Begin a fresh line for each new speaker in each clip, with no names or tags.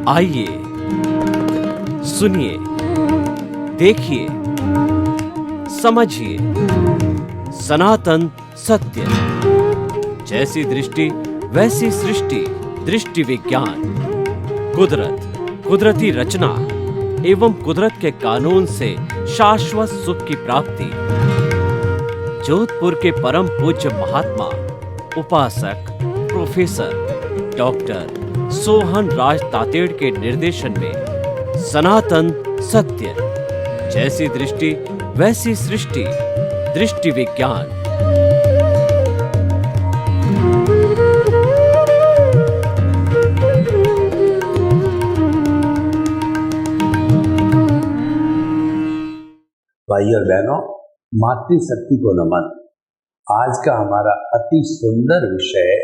आइए सुनिए, देखिए, समझिए सनातन सत्य। जैसी दृष्टि वैसी सृष्टि, दृष्टि विज्ञान। कुदरत, कुदरती रचना एवं कुदरत के कानून से शाश्वत सुख की प्राप्ति। जोधपुर के परम पूज्य महात्मा उपासक प्रोफेसर डॉक्टर सोहन राज तातेड़ के निर्देशन में सनातन सत्य। जैसी दृष्टि वैसी सृष्टि, दृष्टि विज्ञान।
भाई और बहनों, मातृशक्ति को नमन। आज का हमारा अति सुंदर विषय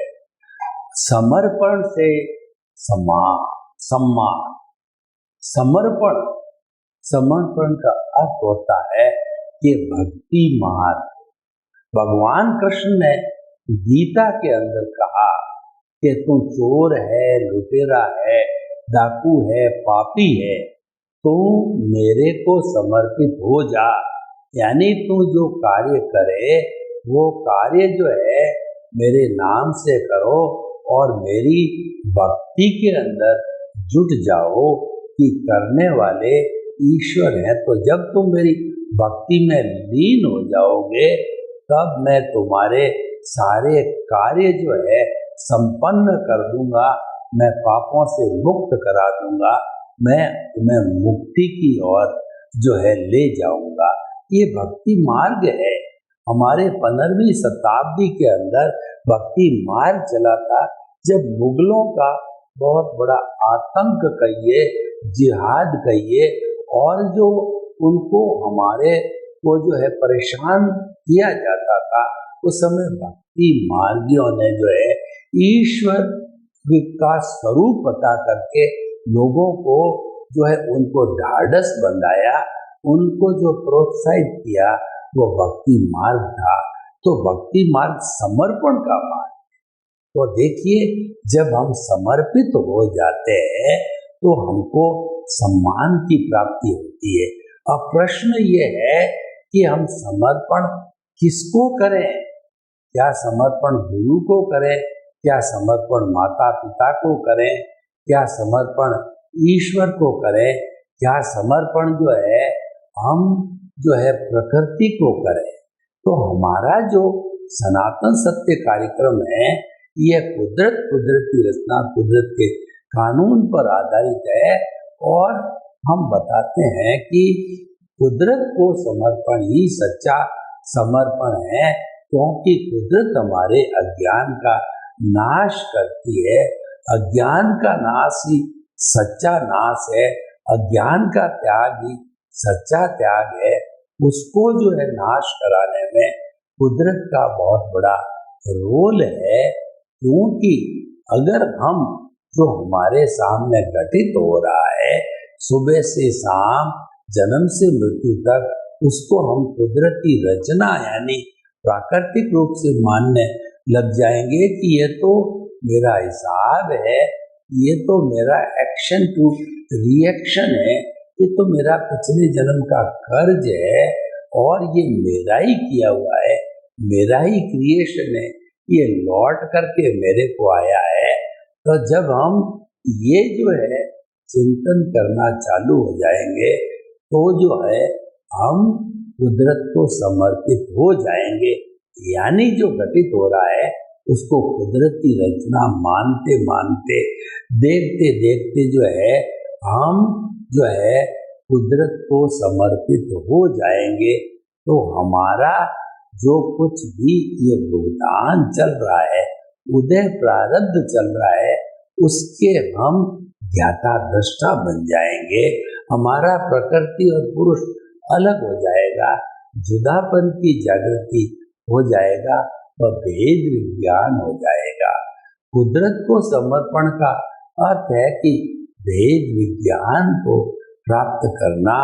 समर्पण से सम्मान। समर्पण, समर्पण का अर्थ होता है कि भक्ति मार्ग। भगवान कृष्ण ने गीता के अंदर कहा कि तू चोर है, लुटेरा है, डाकू है, पापी है, तू मेरे को समर्पित हो जा। यानी तू जो कार्य करे वो कार्य जो है मेरे नाम से करो और मेरी भक्ति के अंदर जुट जाओ कि करने वाले ईश्वर हैं। तो जब तुम मेरी भक्ति में लीन हो जाओगे तब मैं तुम्हारे सारे कार्य जो है संपन्न कर दूंगा, मैं पापों से मुक्त करा दूंगा, मैं तुम्हें मुक्ति की ओर जो है ले जाऊंगा। ये भक्ति मार्ग है। हमारे 15वीं शताब्दी के अंदर भक्ति मार्ग चला था, जब मुगलों का बहुत बड़ा आतंक कहिए, जिहाद कहिए, और जो उनको हमारे को जो है परेशान किया जाता था, उस समय भक्ति मार्गियों ने जो है ईश्वर का स्वरूप पता करके लोगों को जो है उनको ढाढ़स बंधाया, उनको जो प्रोत्साहित किया वो भक्ति मार्ग था। तो भक्ति मार्ग समर्पण का मार्ग। तो देखिए, जब हम समर्पित हो जाते हैं तो हमको सम्मान की प्राप्ति होती है। अब प्रश्न ये है कि हम समर्पण किसको करें? क्या समर्पण गुरु को करें? क्या समर्पण माता पिता को करें? क्या समर्पण ईश्वर को करें? क्या समर्पण जो है हम जो है प्रकृति को करें? तो हमारा जो सनातन सत्य कार्यक्रम है ये कुदरत की रचना, कुदरत के कानून पर आधारित है। और हम बताते हैं कि कुदरत को समर्पण ही सच्चा समर्पण है, क्योंकि कुदरत हमारे अज्ञान का नाश करती है। अज्ञान का नाश ही सच्चा नाश है, अज्ञान का त्याग ही सच्चा त्याग है। उसको जो है नाश कराने में कुदरत का बहुत बड़ा रोल है, क्योंकि अगर हम जो हमारे सामने घटित हो रहा है सुबह से शाम, जन्म से मृत्यु तक, उसको हम कुदरती रचना यानी प्राकृतिक रूप से मानने लग जाएंगे कि ये तो मेरा हिसाब है, ये तो मेरा एक्शन टू रिएक्शन है, ये तो मेरा पिछले जन्म का कर्ज है और ये मेरा ही किया हुआ है, मेरा ही क्रिएशन है, ये लौट करके मेरे को आया है। तो जब हम ये जो है चिंतन करना चालू हो जाएंगे तो जो है हम कुदरत को समर्पित हो जाएंगे। यानी जो घटित हो रहा है उसको कुदरती रचना मानते मानते, देखते देखते जो है हम जो है कुदरत को समर्पित हो जाएंगे। तो हमारा जो कुछ भी ये भुगतान चल रहा है, उदय प्रारब्ध चल रहा है, उसके हम ज्ञाता दृष्टा बन जाएंगे। हमारा प्रकृति और पुरुष अलग हो जाएगा, जुदापन की जागृति हो जाएगा और भेद विज्ञान हो जाएगा। कुदरत को समर्पण का अर्थ है कि भेद विज्ञान को प्राप्त करना।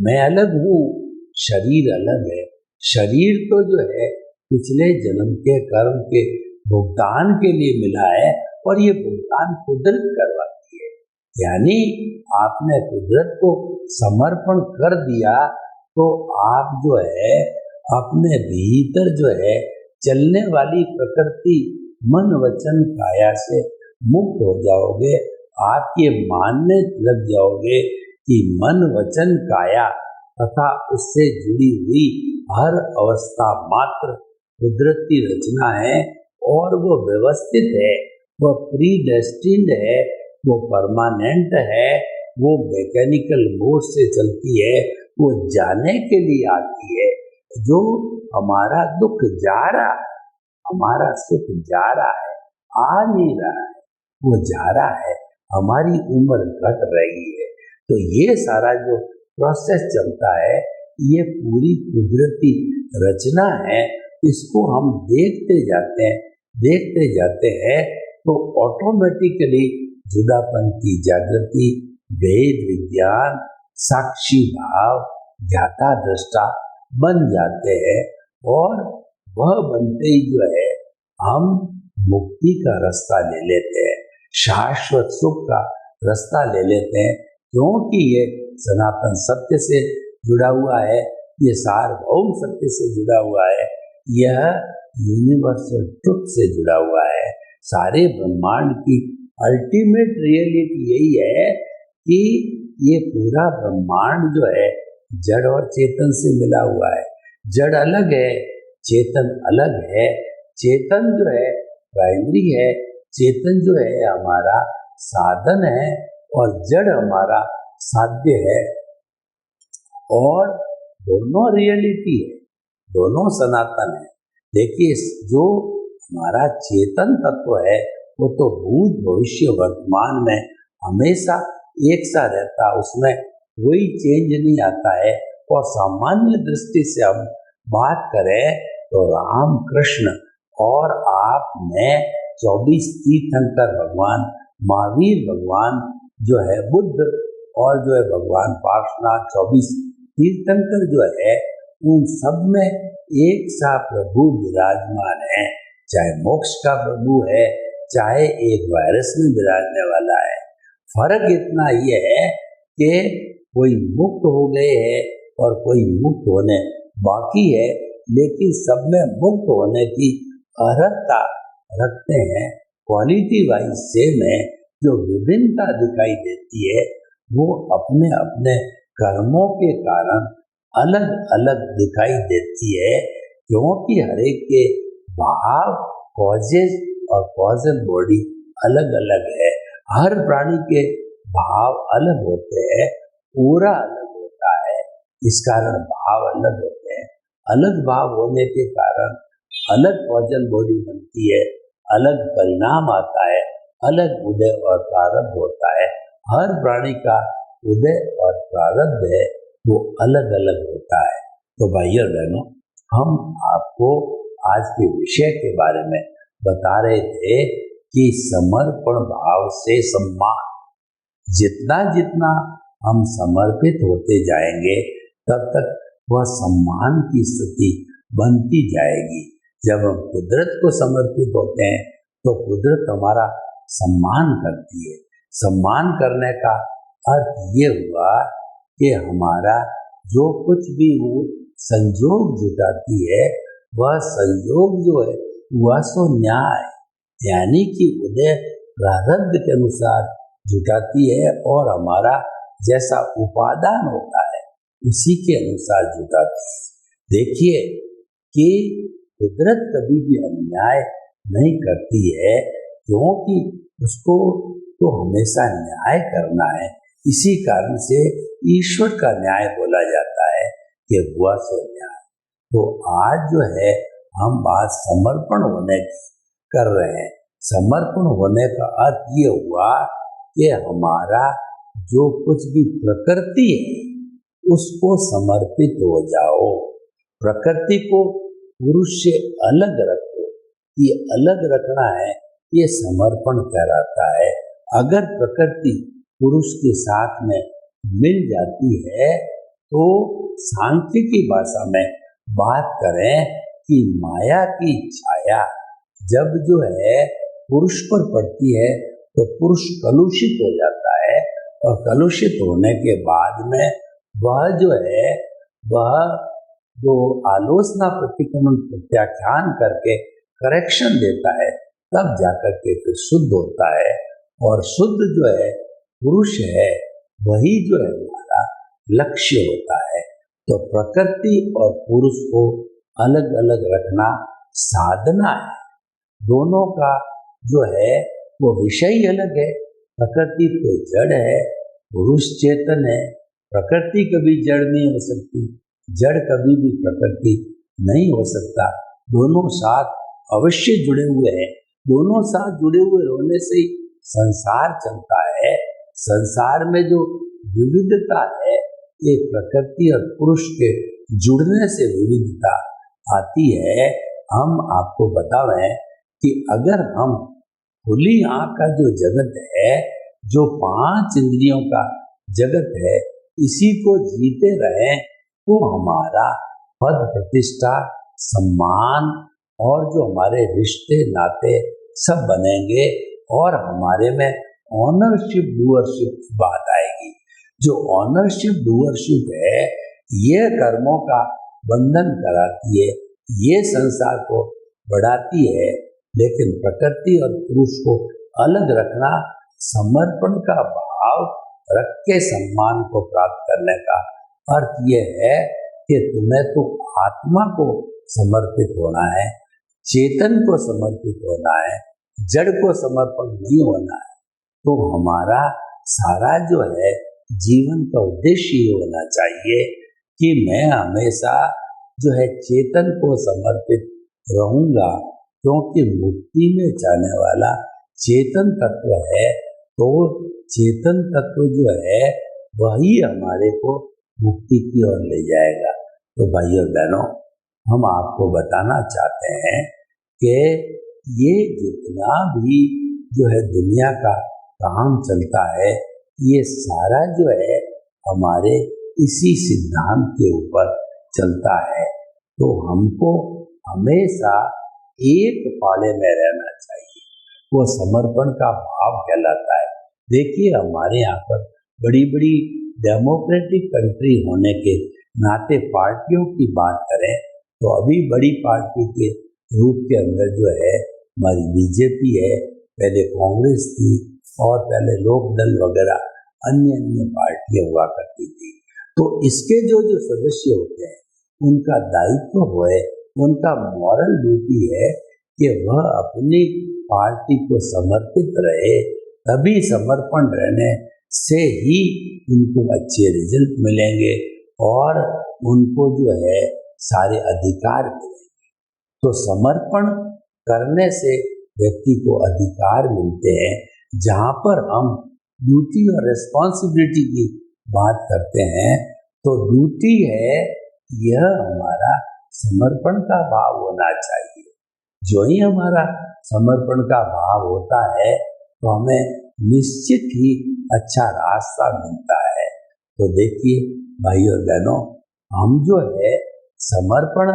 मैं अलग हूँ, शरीर अलग है। शरीर तो जो है पिछले जन्म के कर्म के भुगतान के लिए मिला है और ये भुगतान कुदरत करवाती है। यानी आपने कुदरत को समर्पण कर दिया तो आप जो है अपने भीतर जो है चलने वाली प्रकृति मन वचन काया से मुक्त हो जाओगे। आप ये मानने लग जाओगे कि मन वचन काया तथा उससे जुड़ी हुई हर अवस्था मात्र कुदरत की रचना है और वो व्यवस्थित है, वो प्री डेस्टिन्ड है, वो परमानेंट है, वो मैकेनिकल मोड से चलती है, वो जाने के लिए आती है। जो हमारा दुख जा रहा है, हमारा सुख जा रहा है, आ नहीं रहा है, वो जा रहा है, हमारी उम्र घट रही है। तो ये सारा जो प्रोसेस चलता है ये पूरी कुदरती रचना है। इसको हम देखते जाते हैं तो ऑटोमेटिकली जुदापन की जागृति, भेद विज्ञान, साक्षी भाव, ध्याता दृष्टा बन जाते हैं और वह बनते ही जो है हम मुक्ति का रास्ता ले लेते हैं, शाश्वत सुख का रास्ता ले लेते हैं, क्योंकि ये सनातन सत्य से जुड़ा हुआ है, ये सार्वभौम सत्य से जुड़ा हुआ है, यह यूनिवर्सल ट्रुथ से जुड़ा हुआ है। सारे ब्रह्मांड की अल्टीमेट रियलिटी यही है कि ये पूरा ब्रह्मांड जो है जड़ और चेतन से मिला हुआ है। जड़ अलग है, चेतन अलग है। चेतन जो है प्राइमरी है, चेतन जो है हमारा साधन है और जड़ हमारा साध्य है। और दोनों रियलिटी है, दोनों सनातन है। देखिए जो हमारा चेतन तत्व है वो तो भूत भविष्य वर्तमान में हमेशा एक सा रहता, उसमें कोई चेंज नहीं आता है। और सामान्य दृष्टि से हम बात करें तो राम कृष्ण और आप में 24 तीर्थंकर भगवान, महावीर भगवान जो है बुद्ध, और जो है भगवान पार्श्वनाथ 24 तीर्थंकर जो है उन सब में एक सा प्रभु विराजमान है। चाहे मोक्ष का प्रभु है, चाहे एक वायरस में विराजने वाला है। फर्क इतना ही है कि कोई मुक्त हो गए हैं और कोई मुक्त होने बाकी है, लेकिन सब में मुक्त होने की अर्हता रखते हैं। क्वालिटी वाइज सेम है, जो विभिन्नता दिखाई देती है वो अपने अपने कर्मों के कारण अलग अलग दिखाई देती है, क्योंकि हर एक के भाव, कॉजेज और कॉजल बॉडी अलग अलग है। हर प्राणी के भाव अलग होते हैं, पूरा अलग होता है, इस कारण भाव अलग होते हैं। अलग भाव होने के कारण अलग कॉजल बॉडी बनती है, अलग परिणाम आता है, अलग उदय और प्रारब्ध होता है। हर प्राणी का उदय और प्रारब्ध है वो अलग अलग होता है। तो भाइयों बहनों, हम आपको आज के विषय के बारे में बता रहे थे कि समर्पण भाव से सम्मान, जितना जितना हम समर्पित होते जाएंगे तब तक वह सम्मान की स्थिति बनती जाएगी। जब हम कुदरत को समर्पित होते हैं तो कुदरत हमारा सम्मान करती है। सम्मान करने का अर्थ ये हुआ कि हमारा जो कुछ भी वो संयोग जुटाती है, वह संयोग जो है वह सो न्याय, यानी कि उदय प्रारब्ध के अनुसार जुटाती है और हमारा जैसा उपादान होता है उसी के अनुसार जुटाती है। देखिए कि कुदरत कभी भी अन्याय नहीं करती है, क्योंकि उसको तो हमेशा न्याय करना है। इसी कारण से ईश्वर का न्याय बोला जाता है कि हुआ सो न्याय। तो आज जो है हम बात समर्पण होने की कर रहे हैं। समर्पण होने का अर्थ ये हुआ कि हमारा जो कुछ भी प्रकृति है उसको समर्पित हो जाओ। प्रकृति को पुरुष से अलग रखो, ये अलग रखना है, ये समर्पण कहलाता है। अगर प्रकृति पुरुष के साथ में मिल जाती है तो सांख्य की भाषा में बात करें कि माया की छाया जब जो है पुरुष पर पड़ती है तो पुरुष कलुषित हो जाता है और कलुषित होने के बाद में वह जो है वह जो आलोचना प्रतिक्रमण प्रत्याख्यान करके करेक्शन देता है, तब जाकर के फिर शुद्ध होता है। और शुद्ध जो है पुरुष है, वही जो है हमारा लक्ष्य होता है। तो प्रकृति और पुरुष को अलग अलग रखना साधना है। दोनों का जो है वो विषय अलग है। प्रकृति तो जड़ है, पुरुष चेतन है। प्रकृति कभी जड़ नहीं हो सकती, जड़ कभी भी प्रकृति नहीं हो सकता। दोनों साथ अवश्य जुड़े हुए हैं। दोनों साथ जुड़े हुए होने से ही संसार चलता है। संसार में जो विविधता है, एक प्रकृति और पुरुष के जुड़ने से विविधता आती है। हम आपको बतावें कि अगर हम खुली आंख का जो जगत है, जो 5 इंद्रियों का जगत है, इसी को जीते रहे तो हमारा पद प्रतिष्ठा, सम्मान और जो हमारे रिश्ते नाते सब बनेंगे और हमारे में ऑनरशिप डूअरशिप की बात आएगी। जो ऑनरशिप डूअरशिप है, ये कर्मों का बंधन कराती है, ये संसार को बढ़ाती है। लेकिन प्रकृति और पुरुष को अलग रखना समर्पण का भाव रख के सम्मान को प्राप्त करने का अर्थ ये है कि तुम्हें तो आत्मा को समर्पित होना है, चेतन को समर्पित होना है, जड़ को समर्पण नहीं होना है। तो हमारा सारा जो है जीवन का उद्देश्य ये होना चाहिए कि मैं हमेशा जो है चेतन को समर्पित रहूंगा, क्योंकि मुक्ति में जाने वाला चेतन तत्व है। तो चेतन तत्व जो है वही हमारे को मुक्ति की ओर ले जाएगा। तो भाइयों बहनों, हम आपको बताना चाहते हैं कि ये जितना भी जो है दुनिया का काम चलता है, ये सारा जो है हमारे इसी सिद्धांत के ऊपर चलता है। तो हमको हमेशा एक पाले में रहना चाहिए, वो समर्पण का भाव कहलाता है। देखिए, हमारे यहाँ पर बड़ी बड़ी डेमोक्रेटिक कंट्री होने के नाते पार्टियों की बात करें तो अभी बड़ी पार्टी के रूप के अंदर जो है हमारी बीजेपी है, पहले कांग्रेस थी और पहले लोकदल वगैरह अन्य अन्य पार्टियां हुआ करती थी। तो इसके जो सदस्य होते हैं, उनका दायित्व है, उनका मॉरल ड्यूटी है कि वह अपनी पार्टी को समर्पित रहे। तभी समर्पण रहने से ही उनको अच्छे रिजल्ट मिलेंगे और उनको जो है सारे अधिकार मिलेंगे। तो समर्पण करने से व्यक्ति को अधिकार मिलते हैं। जहाँ पर हम ड्यूटी और रिस्पॉन्सिबिलिटी की बात करते हैं, तो ड्यूटी है यह हमारा समर्पण का भाव होना चाहिए। जो ही हमारा समर्पण का भाव होता है तो हमें निश्चित ही अच्छा रास्ता मिलता है। तो देखिए भाइयों बहनों, हम जो है समर्पण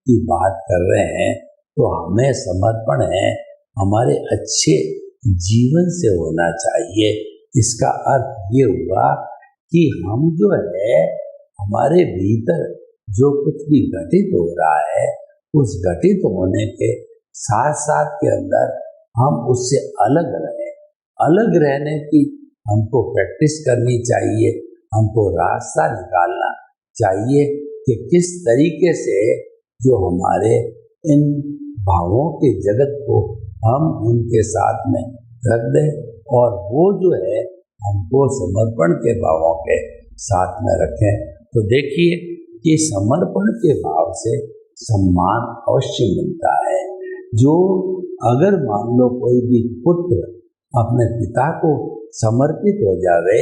की बात कर रहे हैं, तो हमें समर्पण है हमारे अच्छे जीवन से होना चाहिए। इसका अर्थ ये हुआ कि हम जो है हमारे भीतर जो कुछ भी घटित हो रहा है, उस घटित होने के साथ साथ के अंदर हम उससे अलग रहें। अलग रहने की हमको प्रैक्टिस करनी चाहिए, हमको रास्ता निकालना चाहिए कि किस तरीके से जो हमारे इन भावों के जगत को हम उनके साथ में रख दें और वो जो है हमको समर्पण के भावों के साथ में रखें। तो देखिए कि समर्पण के भाव से सम्मान अवश्य मिलता है। जो अगर मान लो कोई भी पुत्र अपने पिता को समर्पित हो जावे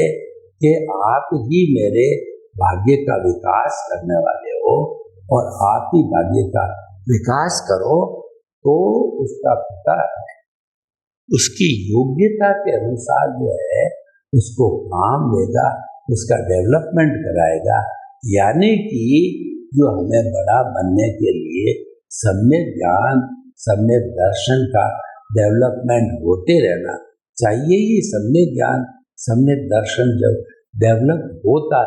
कि आप ही मेरे भाग्य का विकास करने वाले हो और आप ही भाग्य का विकास करो, तो उसका पिता उसकी योग्यता के अनुसार जो है उसको काम देगा, उसका डेवलपमेंट कराएगा। यानी कि जो हमें बड़ा बनने के लिए सम्यक ज्ञान, सम्यक दर्शन का डेवलपमेंट होते रहना चाहिए। ये सम्यक ज्ञान, सम्यक दर्शन जब डेवलप होता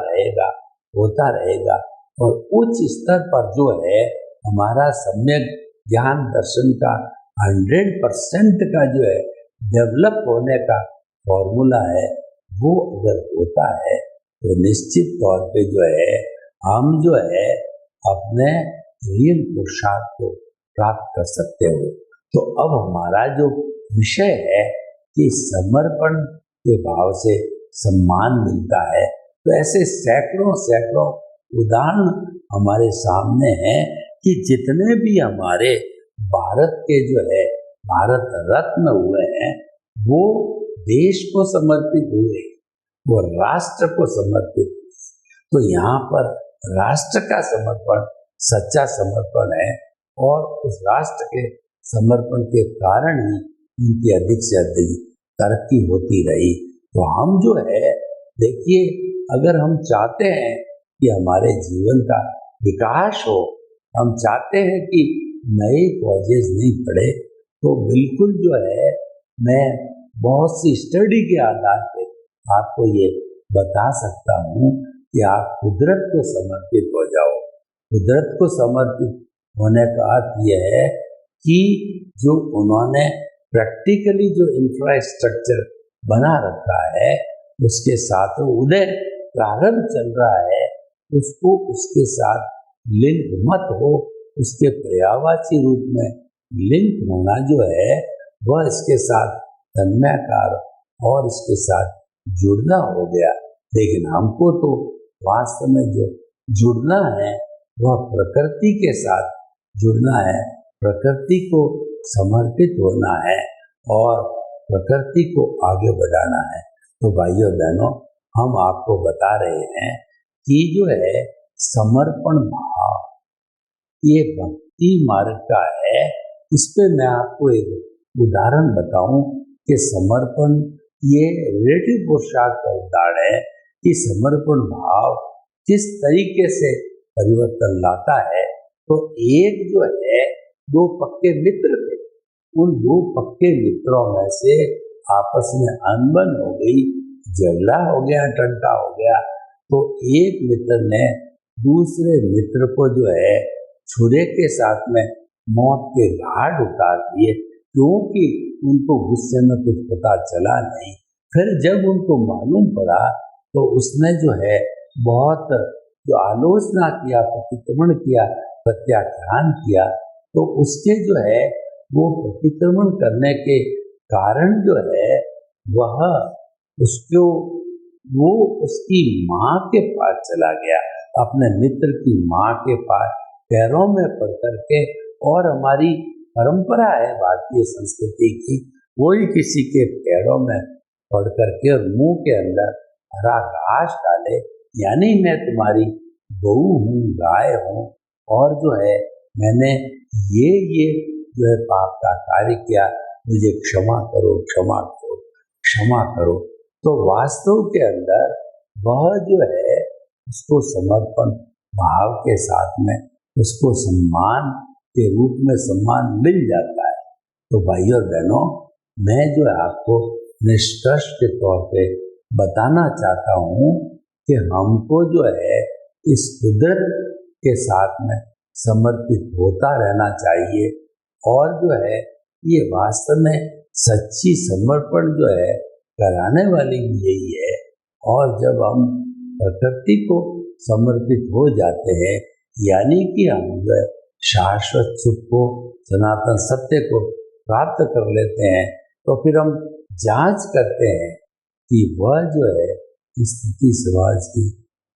रहेगा और उच्च स्तर पर जो है हमारा सम्यक ज्ञान दर्शन का 100% का जो है डेवलप होने का फॉर्मूला है, वो अगर होता है तो निश्चित तौर पे जो है हम जो है अपने रियल पुरुषार्थ को प्राप्त कर सकते हो। तो अब हमारा जो विषय है कि समर्पण के भाव से सम्मान मिलता है, तो ऐसे सैकड़ों उदाहरण हमारे सामने हैं कि जितने भी हमारे भारत के जो है भारत रत्न हुए हैं वो देश को समर्पित हुए, वो राष्ट्र को समर्पित हुए। तो यहाँ पर राष्ट्र का समर्पण सच्चा समर्पण है और उस राष्ट्र के समर्पण के कारण ही उनकी अधिक से अधिक तरक्की होती रही। तो हम जो है देखिए, अगर हम चाहते हैं कि हमारे जीवन का विकास हो, हम चाहते हैं कि नए कॉलेज नहीं पढ़े, तो बिल्कुल जो है मैं बहुत सी स्टडी के आधार पे आपको ये बता सकता हूँ कि आप कुदरत को समर्पित हो जाओ। कुदरत को समर्पित होने का अर्थ यह है कि जो उन्होंने प्रैक्टिकली जो इंफ्रास्ट्रक्चर बना रखा है उसके साथ उदय प्रारंभ चल रहा है, उसको उसके साथ लिंक मत हो, उसके पर्यायवाची रूप में लिंक होना जो है वह इसके साथ तन्मयकार और इसके साथ जुड़ना हो गया। लेकिन हमको तो वास्तव में जो जुड़ना है वह प्रकृति के साथ जुड़ना है, प्रकृति को समर्पित होना है और प्रकृति को आगे बढ़ाना है। तो भाइयों बहनों, हम आपको बता रहे हैं कि जो है समर्पण भाव ये भक्ति मार्ग का है। इस पे मैं आपको एक उदाहरण बताऊं कि समर्पण ये रिलेटिव पुरुषार्थ का उदाहरण है कि समर्पण भाव किस तरीके से परिवर्तन लाता है। तो एक जो है दो पक्के मित्र थे, उन दो पक्के मित्रों में से आपस में अनबन हो गई, झगड़ा हो गया, टंटा हो गया। तो एक मित्र ने दूसरे मित्र को जो है छुरे के साथ में मौत के घाट उतार दिए, क्योंकि उनको गुस्से में कुछ पता चला नहीं। फिर जब उनको मालूम पड़ा तो उसने जो है बहुत जो आलोचना किया, प्रतिक्रमण किया, प्रत्याख्यान किया। तो उसके जो है वो प्रतिक्रमण करने के कारण जो है वह उसको वो उसकी माँ के पास चला गया, अपने मित्र की माँ के पास पैरों में पड़ करके। और हमारी परंपरा है भारतीय संस्कृति की, कोई किसी के पैरों में पड़ करके और मुंह के अंदर हरा घास डाले, यानी मैं तुम्हारी बहू हूँ, गाय हूँ, और जो है मैंने ये जो है पाप का कार्य किया, मुझे क्षमा करो, क्षमा करो, क्षमा करो। तो वास्तव के अंदर वह जो है उसको समर्पण भाव के साथ में उसको सम्मान के रूप में सम्मान मिल जाता है। तो भाइयों और बहनों, मैं जो है आपको निष्कर्ष के तौर पे बताना चाहता हूँ कि हमको जो है इस कुदरत के साथ में समर्पित होता रहना चाहिए। और जो है ये वास्तव में सच्ची समर्पण जो है कराने वाली भी यही है। और जब हम प्रकृति को समर्पित हो जाते हैं, यानी कि हम जो है शाश्वत सुख को, सनातन सत्य को प्राप्त कर लेते हैं, तो फिर हम जांच करते हैं कि वह जो है स्थिति समाज की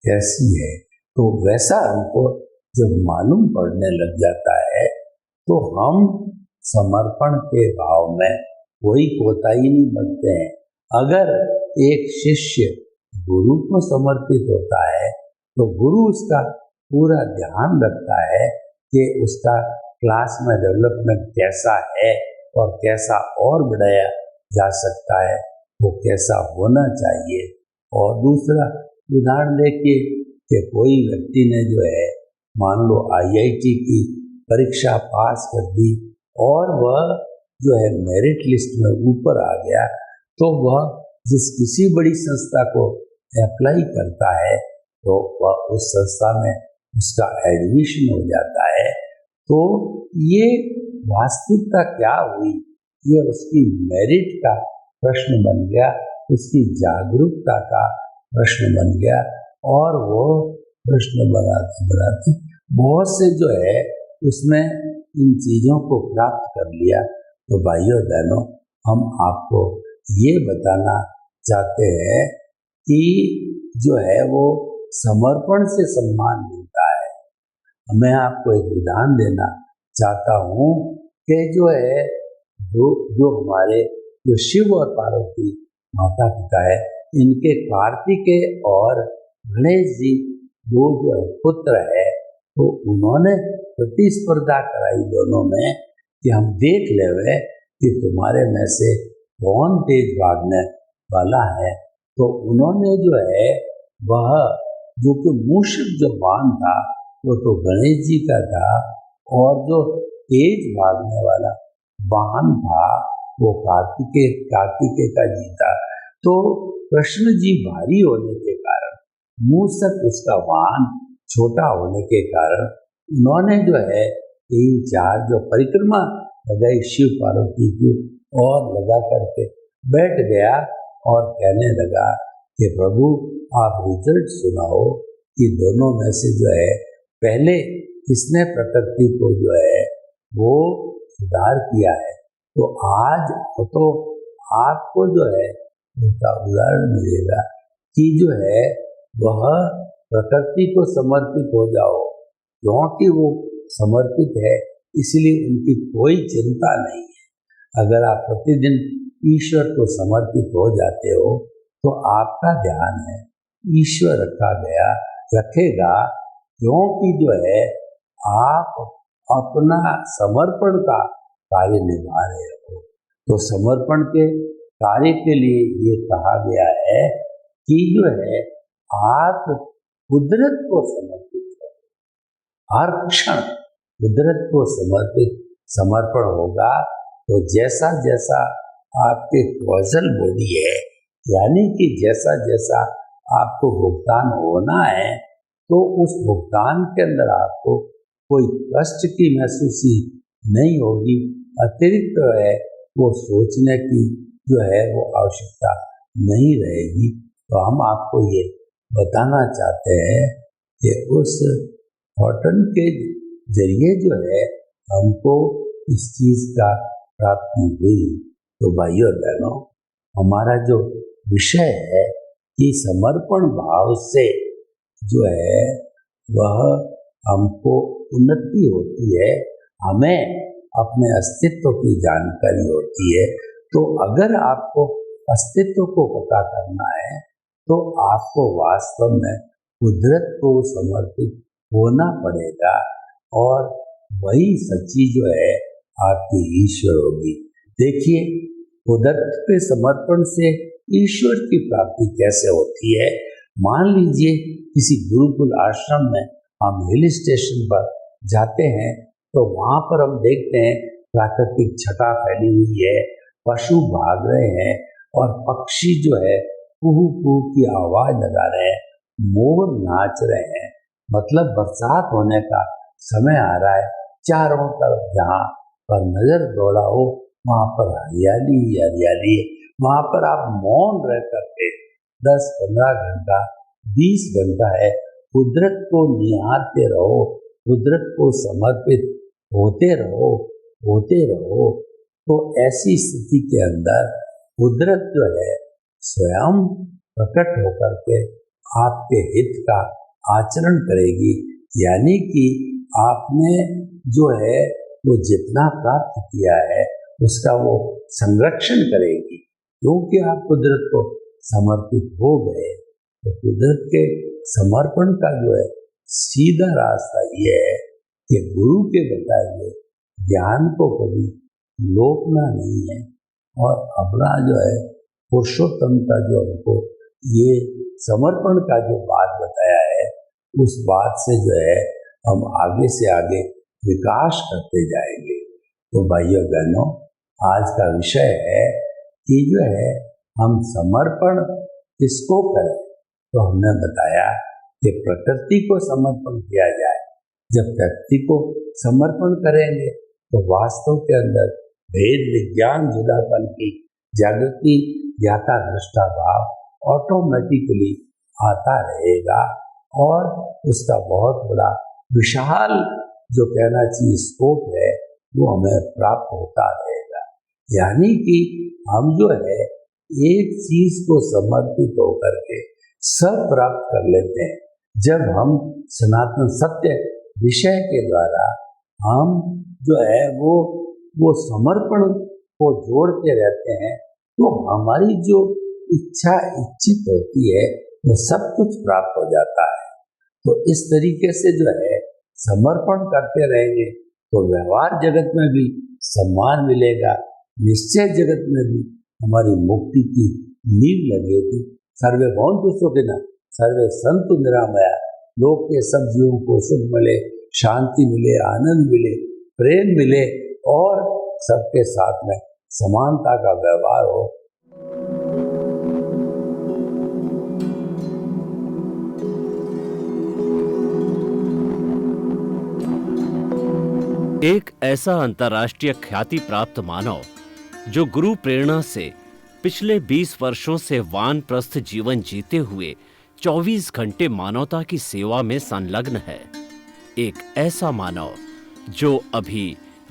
कैसी है। तो वैसा हमको जब मालूम पड़ने लग जाता है तो हम समर्पण के भाव में कोई कोताही नहीं बरतते हैं। अगर एक शिष्य गुरु को समर्पित होता है तो गुरु उसका पूरा ध्यान रखता है कि उसका क्लास में डेवलपमेंट कैसा है और कैसा और बढ़ाया जा सकता है, वो कैसा होना चाहिए। और दूसरा उदाहरण देखिए कि कोई व्यक्ति ने जो है मान लो IIT की परीक्षा पास कर दी और वह जो है मेरिट लिस्ट में ऊपर आ गया, तो वह जिस किसी बड़ी संस्था को अप्लाई करता है तो वह उस संस्था में उसका एडमिशन हो जाता है। तो ये वास्तविकता क्या हुई, ये उसकी मेरिट का प्रश्न बन गया, उसकी जागरूकता का प्रश्न बन गया। और वो प्रश्न बनाते बनाते बहुत से जो है उसने इन चीज़ों को प्राप्त कर लिया। तो भाइयों बहनों, हम आपको ये बताना चाहते हैं कि जो है वो समर्पण से सम्मान मिलता है। मैं आपको एक उदाहरण देना चाहता हूँ कि जो है जो हमारे जो शिव और पार्वती माता पिता है, इनके कार्तिकेय और गणेश जी दो जो पुत्र है, तो उन्होंने प्रतिस्पर्धा कराई दोनों में कि हम देख ले कि तुम्हारे में से कौन तेज भागने वाला है। तो उन्होंने जो है वह जो कि मूषक जो बाण था वो तो गणेश जी का था, और जो तेज भागने वाला बाण था वो कार्तिकेय का जी था। तो कृष्ण जी भारी होने के कारण, मूषक उसका वाहन छोटा होने के कारण, उन्होंने जो है 3-4 जो परिक्रमा लगाई शिव पार्वती की, और लगा करके बैठ गया और कहने लगा कि प्रभु आप रिजल्ट सुनाओ कि दोनों में से जो है पहले किसने प्रकृति को जो है वो सुधार किया है। तो आज तो आपको जो है उसका उदाहरण मिलेगा कि जो है वह प्रकृति को समर्पित हो जाओ, क्योंकि वो समर्पित है इसलिए उनकी कोई चिंता नहीं है। अगर आप प्रतिदिन ईश्वर को समर्पित हो जाते हो तो आपका ध्यान है ईश्वर रखेगा, क्योंकि जो है आप अपना समर्पण का कार्य निभा रहे हो। तो समर्पण के कार्य के लिए ये कहा गया है कि जो है आप कुदरत को समर्पित हो, हर क्षण कुदरत को समर्पण होगा। तो जैसा जैसा आपके कौशल बॉडी है, यानी कि जैसा जैसा आपको भुगतान होना है, तो उस भुगतान के अंदर आपको कोई कष्ट की महसूसी नहीं होगी। अतिरिक्त है वो सोचने की जो है वो आवश्यकता नहीं रहेगी। तो हम आपको ये बताना चाहते हैं कि उस थॉटन के जरिए जो है हमको इस चीज का प्राप्ति हुई। तो भाइयों बहनों, हमारा जो विषय है कि समर्पण भाव से जो है वह हमको उन्नति होती है, हमें अपने अस्तित्व की जानकारी होती है। तो अगर आपको अस्तित्व को पता करना है तो आपको वास्तव में कुदरत को समर्पित होना पड़ेगा, और वही सच्ची जो है आपकी ईश्वर होगी। देखिए, कुदरत के समर्पण से ईश्वर की प्राप्ति कैसे होती है। मान लीजिए किसी गुरुकुल आश्रम में हम हिल स्टेशन पर जाते हैं, तो वहाँ पर हम देखते हैं प्राकृतिक छटा फैली हुई है, पशु भाग रहे हैं और पक्षी जो है कुहू कुहू की आवाज लगा रहे हैं, मोर नाच रहे हैं। मतलब बरसात होने का समय आ रहा है, चारों तरफ जहाँ पर नजर दौड़ाओ वहाँ पर हरियाली हरियाली। वहाँ पर आप मौन रह करके 10-15 घंटा 20 घंटा है कुदरत को निहारते रहो, कुदरत को समर्पित होते रहो। तो ऐसी स्थिति के अंदर कुदरत जो है स्वयं प्रकट होकर के आपके हित का आचरण करेगी, यानी कि आपने जो है वो जितना प्राप्त किया है उसका वो संरक्षण करेगी, क्योंकि आप कुदरत को समर्पित हो गए। तो कुदरत के समर्पण का जो है सीधा रास्ता ये है कि गुरु के बताए हुए ज्ञान को कभी लोकना नहीं है, और अपना जो है पुरुषोत्तम का जो हमको ये समर्पण का जो बात बताया है, उस बात से जो है हम आगे से आगे विकास करते जाएंगे। तो भाइयों बहनों, आज का विषय है कि जो है हम समर्पण किसको करें? तो हमने बताया कि प्रकृति को समर्पण किया जाए। जब प्रकृति को समर्पण करेंगे तो वास्तव के अंदर भेद विज्ञान जुदापन की जागृति ज्ञाता दृष्टा भाव ऑटोमेटिकली आता रहेगा और उसका बहुत बड़ा विशाल जो कहना चाहिए स्कोप है वो हमें प्राप्त होता रहेगा। यानी कि हम जो है एक चीज को समर्पित होकर के सब प्राप्त कर लेते हैं। जब हम सनातन सत्य विषय के द्वारा हम जो है वो समर्पण को जोड़ते रहते हैं तो हमारी जो इच्छा इच्छित होती है वो सब कुछ प्राप्त हो जाता है। तो इस तरीके से जो है समर्पण करते रहेंगे तो व्यवहार जगत में भी सम्मान मिलेगा, निश्चय जगत में भी हमारी मुक्ति की नींव लगेगी। सर्वे भवन्तु सुखिनः, सर्वे सन्तु निरामया। लोक के सब जीवों को सुख मिले, शांति मिले, आनंद मिले, प्रेम मिले और सबके साथ में समानता का व्यवहार हो।
एक ऐसा अंतर्राष्ट्रीय ख्याति प्राप्त मानव जो गुरु प्रेरणा से पिछले 20 वर्षों से वानप्रस्थ जीवन जीते हुए 24 घंटे मानवता की सेवा में संलग्न है। एक ऐसा मानव जो अभी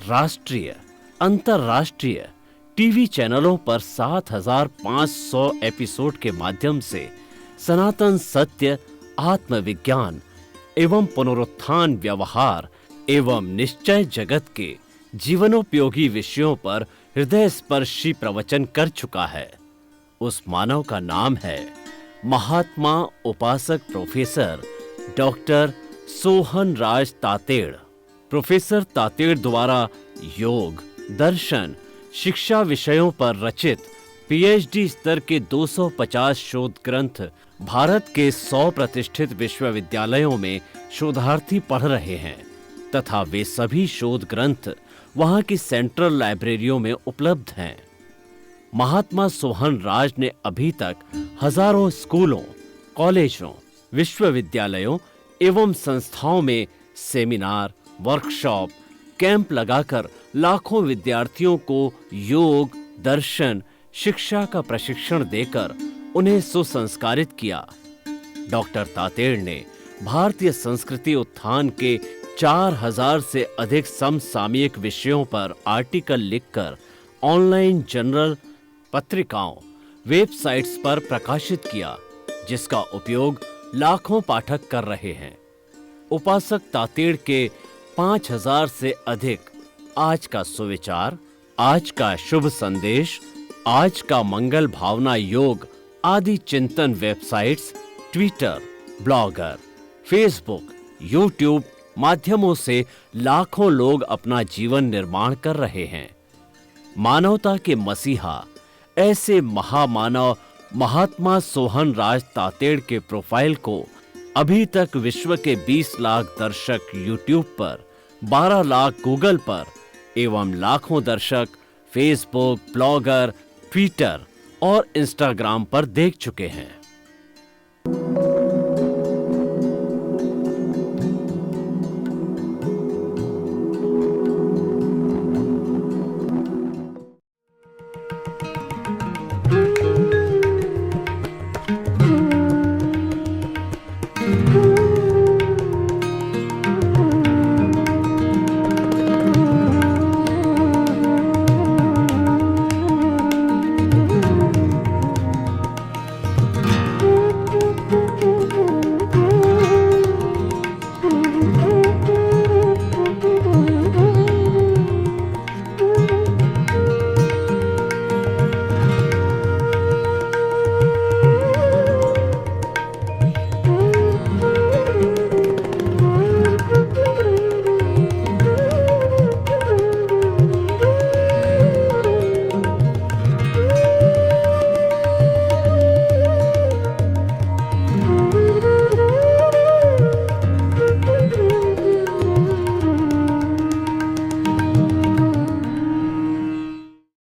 राष्ट्रीय, अंतर्राष्ट्रीय टीवी चैनलों पर 7,500 एपिसोड के माध्यम से सनातन सत्य, आत्मविज्ञान एवं पुनरुत्थान व्यवहार एवं निश्चय जगत के जीवनोपयोगी विषयों पर हृदय स्पर्शी प्रवचन कर चुका है। उस मानव का नाम है महात्मा उपासक प्रोफेसर डॉक्टर सोहन राज तातेड़। प्रोफेसर तातेड़ द्वारा योग, दर्शन, शिक्षा विषयों पर रचित पीएचडी स्तर के 250 शोध ग्रंथ भारत के 100 प्रतिष्ठित विश्वविद्यालयों में शोधार्थी पढ़ रहे हैं तथा वे सभी शोध ग्रंथ वहां की सेंट्रल लाइब्रेरियों में उपलब्ध हैं। महात्मा सोहन राज ने अभी तक हजारों स्कूलों, कॉलेजों, विश्वविद्यालयों एवं संस्थाओं में सेमिनार, वर्कशॉप, कैंप लगाकर लाखों विद्यार्थियों को योग, दर्शन, शिक्षा का प्रशिक्षण देकर उन्हें सुसंस्कारित किया। डॉक्टर तातेड़ ने भारतीय संस्कृति उत्थान के 4000 से अधिक समसामयिक विषयों पर आर्टिकल लिखकर ऑनलाइन जर्नल, पत्रिकाओं, वेबसाइट्स पर प्रकाशित किया, जिसका उपयोग लाखों पाठक कर रहे हैं। उपासक तातेड़ के 5000 से अधिक आज का सुविचार, आज का शुभ संदेश, आज का मंगल भावना योग आदि चिंतन websites, Twitter, blogger, Facebook, YouTube माध्यमों से लाखों लोग अपना जीवन निर्माण कर रहे हैं। मानवता के मसीहा ऐसे महामानव महात्मा सोहन राज तातेड़ के प्रोफाइल को अभी तक विश्व के 20 लाख दर्शक यूट्यूब पर, 12 लाख गूगल पर एवं लाखों दर्शक फेसबुक, ब्लॉगर, ट्विटर और इंस्टाग्राम पर देख चुके हैं।